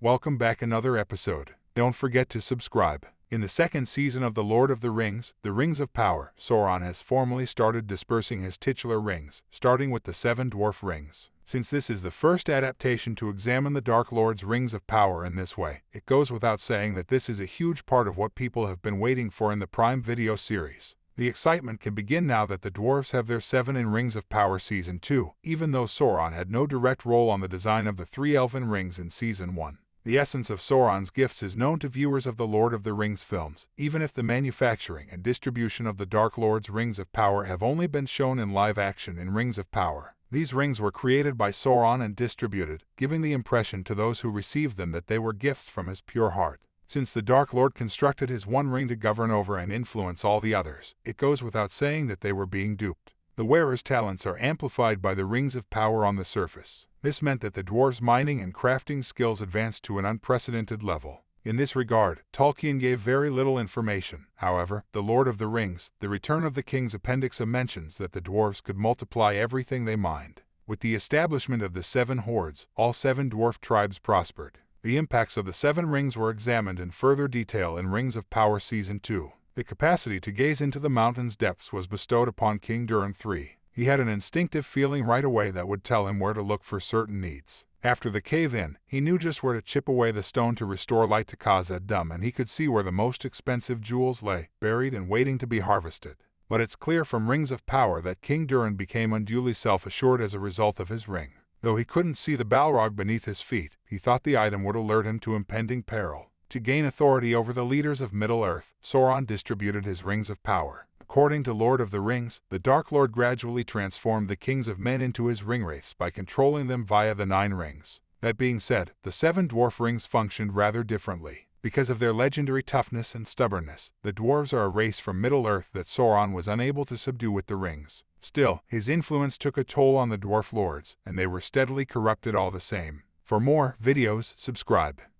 welcome back another episode. Don't forget to subscribe. In the second season of The Lord of the Rings of Power, Sauron has formally started dispersing his titular rings, starting with the 7 dwarf rings. Since this is the first adaptation to examine the Dark Lord's rings of power in this way, it goes without saying that this is a huge part of what people have been waiting for in the Prime Video series. The excitement can begin now that the Dwarves have their 7 in Rings of Power Season 2, even though Sauron had no direct role on the design of the 3 elven rings in Season 1. The essence of Sauron's gifts is known to viewers of the Lord of the Rings films, even if the manufacturing and distribution of the Dark Lord's Rings of Power have only been shown in live action in Rings of Power. These rings were created by Sauron and distributed, giving the impression to those who received them that they were gifts from his pure heart. Since the Dark Lord constructed his one ring to govern over and influence all the others, it goes without saying that they were being duped. The wearer's talents are amplified by the rings of power on the surface. This meant that the dwarves' mining and crafting skills advanced to an unprecedented level. In this regard, Tolkien gave very little information. However, The Lord of the Rings, The Return of the King's Appendix mentions that the dwarves could multiply everything they mined. With the establishment of the 7 hordes, all 7 dwarf tribes prospered. The impacts of the 7 rings were examined in further detail in Rings of Power Season 2. The capacity to gaze into the mountain's depths was bestowed upon King Durin III. He had an instinctive feeling right away that would tell him where to look for certain needs. After the cave-in, he knew just where to chip away the stone to restore light to Khazad-dûm, and he could see where the most expensive jewels lay, buried and waiting to be harvested. But it's clear from Rings of Power that King Durin became unduly self-assured as a result of his ring. Though he couldn't see the Balrog beneath his feet, he thought the item would alert him to impending peril. To gain authority over the leaders of Middle-earth, Sauron distributed his Rings of Power. According to Lord of the Rings, the Dark Lord gradually transformed the kings of men into his ringwraiths by controlling them via the 9 rings. That being said, the 7 dwarf rings functioned rather differently. Because of their legendary toughness and stubbornness, the dwarves are a race from Middle-earth that Sauron was unable to subdue with the rings. Still, his influence took a toll on the dwarf lords, and they were steadily corrupted all the same. For more videos, subscribe.